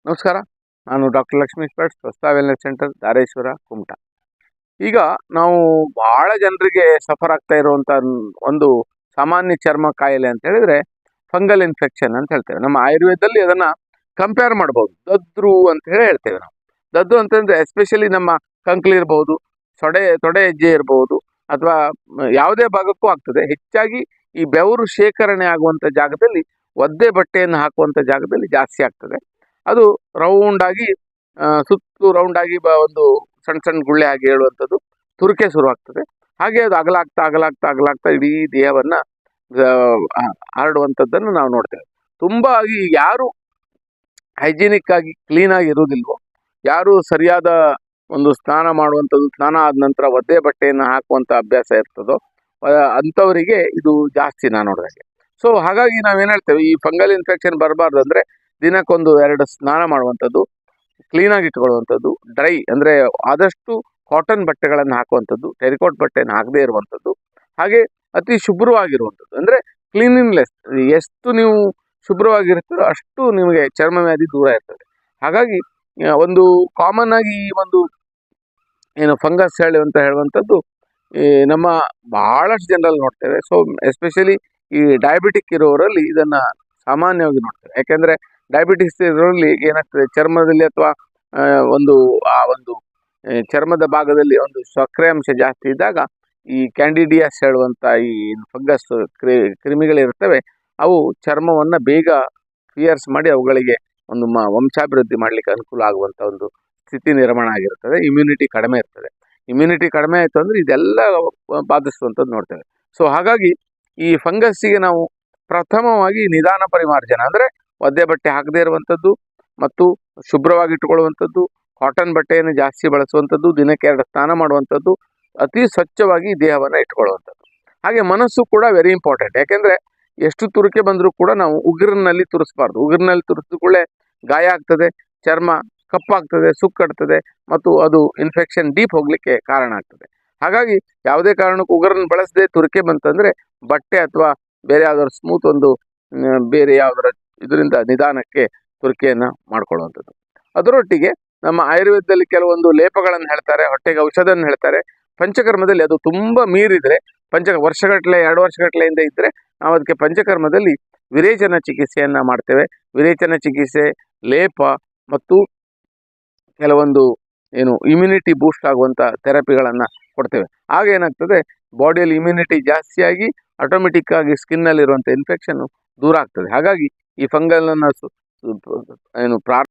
ನಮಸ್ಕಾರ. ನಾನು ಡಾಕ್ಟರ್ ಲಕ್ಷ್ಮೀಶ್ ಭಟ್, ಸ್ವಸ್ಥ ವೆಲ್ನೆಸ್ ಸೆಂಟರ್, ಧಾರೇಶ್ವರ, ಕುಮಟಾ. ಈಗ ನಾವು ಬಹಳ ಜನರಿಗೆ ಸಫರ್ ಆಗ್ತಾ ಇರುವಂಥ ಒಂದು ಸಾಮಾನ್ಯ ಚರ್ಮ ಕಾಯಿಲೆ ಅಂತ ಹೇಳಿದ್ರೆ ಫಂಗಲ್ ಇನ್ಫೆಕ್ಷನ್ ಅಂತ ಹೇಳ್ತೇವೆ. ನಮ್ಮ ಆಯುರ್ವೇದದಲ್ಲಿ ಅದನ್ನು ಕಂಪೇರ್ ಮಾಡ್ಬೋದು, ದದ್ರು ಅಂತ ಹೇಳಿ ಹೇಳ್ತೇವೆ ನಾವು. ದದ್ದು ಅಂತಂದರೆ ಎಸ್ಪೆಷಲಿ ನಮ್ಮ ಕಂಕ್ಲಿ ಇರ್ಬೋದು, ತೊಡೆ ಹೆಜ್ಜೆ ಇರ್ಬೋದು, ಅಥವಾ ಯಾವುದೇ ಭಾಗಕ್ಕೂ ಆಗ್ತದೆ. ಹೆಚ್ಚಾಗಿ ಈ ಬೆವರು ಶೇಖರಣೆ ಆಗುವಂಥ ಜಾಗದಲ್ಲಿ, ಒದ್ದೆ ಬಟ್ಟೆಯನ್ನು ಹಾಕುವಂಥ ಜಾಗದಲ್ಲಿ ಜಾಸ್ತಿ ಆಗ್ತದೆ. ಅದು ರೌಂಡಾಗಿ ಸುತ್ತು ರೌಂಡಾಗಿ ಒಂದು ಸಣ್ಣ ಸಣ್ಣ ಗುಳ್ಳೆ ಆಗಿ ಹೇಳುವಂಥದ್ದು, ತುರಿಕೆ ಶುರುವಾಗ್ತದೆ. ಹಾಗೆ ಅದು ಅಗಲಾಗ್ತಾ ಇಡೀ ದೇಹವನ್ನು ಹರಡುವಂಥದ್ದನ್ನು ನಾವು ನೋಡ್ತೇವೆ. ತುಂಬ ಯಾರು ಹೈಜಿನಿಕ್ ಆಗಿ ಕ್ಲೀನಾಗಿ ಇರುವುದಿಲ್ವೋ, ಯಾರು ಸರಿಯಾದ ಒಂದು ಸ್ನಾನ ಮಾಡುವಂಥದ್ದು, ಸ್ನಾನ ಆದ ನಂತರ ಒದ್ದೆ ಬಟ್ಟೆಯನ್ನು ಹಾಕುವಂಥ ಅಭ್ಯಾಸ ಇರ್ತದೋ ಅಂಥವರಿಗೆ ಇದು ಜಾಸ್ತಿ ನಾನು ನೋಡಿದಾಗೆ. ಸೊ ಹಾಗಾಗಿ ನಾವೇನು ಹೇಳ್ತೇವೆ, ಈ ಫಂಗಲ್ ಇನ್ಫೆಕ್ಷನ್ ಬರಬಾರ್ದು ಅಂದರೆ ದಿನಕ್ಕೊಂದು 2 ಸ್ನಾನ ಮಾಡುವಂಥದ್ದು, ಕ್ಲೀನಾಗಿ ಇಟ್ಕೊಳ್ಳುವಂಥದ್ದು, ಡ್ರೈ ಅಂದರೆ ಆದಷ್ಟು ಕಾಟನ್ ಬಟ್ಟೆಗಳನ್ನು ಹಾಕುವಂಥದ್ದು, ಟೆರಿಕೋಟ್ ಬಟ್ಟೆಯನ್ನು ಹಾಕದೇ ಇರುವಂಥದ್ದು, ಹಾಗೆ ಅತಿ ಶುಭ್ರವಾಗಿರುವಂಥದ್ದು. ಅಂದರೆ ಕ್ಲೀನ್ಲಿನೆಸ್ ಎಷ್ಟು ನೀವು ಶುಭ್ರವಾಗಿರ್ತೀರೋ ಅಷ್ಟು ನಿಮಗೆ ಚರ್ಮ ವ್ಯಾಧಿ ದೂರ ಇರ್ತದೆ. ಹಾಗಾಗಿ ಒಂದು ಕಾಮನ್ ಆಗಿ ಈ ಒಂದು ಏನು ಫಂಗಸ್ ಹೇಳುವಂಥದ್ದು ನಮ್ಮ ಬಹಳಷ್ಟು ಜನರಲ್ಲಿ ನೋಡ್ತೇವೆ. ಸೊ ಎಸ್ಪೆಷಲಿ ಈ ಡಯಾಬಿಟಿಕ್ ಇರೋರಲ್ಲಿ ಇದನ್ನು ಸಾಮಾನ್ಯವಾಗಿ ನೋಡ್ತೇವೆ. ಯಾಕೆಂದರೆ ಡಯಾಬಿಟಿಕ್ಸ್ ಇರೋರಲ್ಲಿ ಏನಾಗ್ತದೆ, ಚರ್ಮದಲ್ಲಿ ಅಥವಾ ಒಂದು ಚರ್ಮದ ಭಾಗದಲ್ಲಿ ಒಂದು ಸಕ್ಕರೆ ಅಂಶ ಜಾಸ್ತಿ ಇದ್ದಾಗ ಈ ಕ್ಯಾಂಡಿಡಿಯಾಸ್ ಹೇಳುವಂಥ ಈ ಫಂಗಸ್ ಕ್ರಿಮಿಗಳಿರ್ತವೆ, ಅವು ಚರ್ಮವನ್ನು ಬೇಗ ಕ್ಲಿಯರ್ಸ್ ಮಾಡಿ ಅವುಗಳಿಗೆ ಒಂದು ವಂಶಾಭಿವೃದ್ಧಿ ಮಾಡಲಿಕ್ಕೆ ಅನುಕೂಲ ಆಗುವಂಥ ಒಂದು ಸ್ಥಿತಿ ನಿರ್ಮಾಣ ಆಗಿರ್ತದೆ. ಇಮ್ಯುನಿಟಿ ಕಡಿಮೆ ಇರ್ತದೆ. ಇಮ್ಯುನಿಟಿ ಕಡಿಮೆ ಆಯಿತು ಅಂದರೆ ಇದೆಲ್ಲ ಬಾಧಿಸುವಂಥದ್ದು ನೋಡ್ತೇವೆ. ಸೊ ಹಾಗಾಗಿ ಈ ಫಂಗಸ್ಸಿಗೆ ನಾವು ಪ್ರಥಮವಾಗಿ ನಿಧಾನ ಪರಿಮಾರ್ಜನ ಅಂದರೆ ಒದ್ದೆ ಬಟ್ಟೆ ಹಾಕದೇ ಇರುವಂಥದ್ದು, ಮತ್ತು ಶುಭ್ರವಾಗಿ ಇಟ್ಟುಕೊಳ್ಳುವಂಥದ್ದು, ಕಾಟನ್ ಬಟ್ಟೆಯನ್ನು ಜಾಸ್ತಿ ಬಳಸುವಂಥದ್ದು, ದಿನಕ್ಕೆ 2 ಸ್ನಾನ ಮಾಡುವಂಥದ್ದು, ಅತಿ ಸ್ವಚ್ಛವಾಗಿ ದೇಹವನ್ನು ಇಟ್ಕೊಳ್ಳುವಂಥದ್ದು. ಹಾಗೆ ಮನಸ್ಸು ಕೂಡ ವೆರಿ ಇಂಪಾರ್ಟೆಂಟ್. ಯಾಕೆಂದರೆ ಎಷ್ಟು ತುರಿಕೆ ಬಂದರೂ ಕೂಡ ನಾವು ಉಗುರಿನಲ್ಲಿ ತುರಿಸಬಾರ್ದು. ಉಗುರಿನಲ್ಲಿ ತುರಿಸಿದ ಕೂಡಲೇ ಗಾಯ ಆಗ್ತದೆ, ಚರ್ಮ ಕಪ್ಪಾಗ್ತದೆ, ಸುಕ್ಕಡ್ತದೆ, ಮತ್ತು ಅದು ಇನ್ಫೆಕ್ಷನ್ ಡೀಪ್ ಹೋಗಲಿಕ್ಕೆ ಕಾರಣ ಆಗ್ತದೆ. ಹಾಗಾಗಿ ಯಾವುದೇ ಕಾರಣಕ್ಕೂ ಉಗುರನ್ನು ಬಳಸದೆ ತುರಿಕೆ ಬಂತಂದರೆ ಬಟ್ಟೆ ಅಥವಾ ಬೇರೆ ಯಾವ್ದಾದ್ರು ಸ್ಮೂತ್ ಒಂದು ಬೇರೆ ಯಾವುದರ ಇದರಿಂದ ನಿಧಾನಕ್ಕೆ ತುರಿಕೆಯನ್ನು ಮಾಡ್ಕೊಳ್ಳುವಂಥದ್ದು. ಅದರೊಟ್ಟಿಗೆ ನಮ್ಮ ಆಯುರ್ವೇದದಲ್ಲಿ ಕೆಲವೊಂದು ಲೇಪಗಳನ್ನು ಹೇಳ್ತಾರೆ, ಹೊಟ್ಟೆಗೆ ಔಷಧವನ್ನು ಹೇಳ್ತಾರೆ. ಪಂಚಕರ್ಮದಲ್ಲಿ ಅದು ತುಂಬ ಮೀರಿದರೆ, ವರ್ಷಗಟ್ಟಲೆ 2 ವರ್ಷಗಟ್ಟಲೆಯಿಂದ ಇದ್ದರೆ ನಾವು ಅದಕ್ಕೆ ಪಂಚಕರ್ಮದಲ್ಲಿ ವಿರೇಚನ ಚಿಕಿತ್ಸೆಯನ್ನು ಮಾಡ್ತೇವೆ. ವಿರೇಚನ ಚಿಕಿತ್ಸೆ, ಲೇಪ ಮತ್ತು ಕೆಲವೊಂದು ಇಮ್ಯುನಿಟಿ ಬೂಸ್ಟ್ ಆಗುವಂಥ ಥೆರಪಿಗಳನ್ನು ಕೊಡ್ತೇವೆ. ಆಗ ಏನಾಗ್ತದೆ, ಬಾಡಿಯಲ್ಲಿ ಇಮ್ಯುನಿಟಿ ಜಾಸ್ತಿಯಾಗಿ ಆಟೋಮೆಟಿಕ್ ಆಗಿ ಸ್ಕಿನ್ನಲ್ಲಿರುವಂಥ ಇನ್ಫೆಕ್ಷನ್ನು ದೂರ ಆಗ್ತದೆ. ಹಾಗಾಗಿ ಈ ಫಂಗಲನ್ನು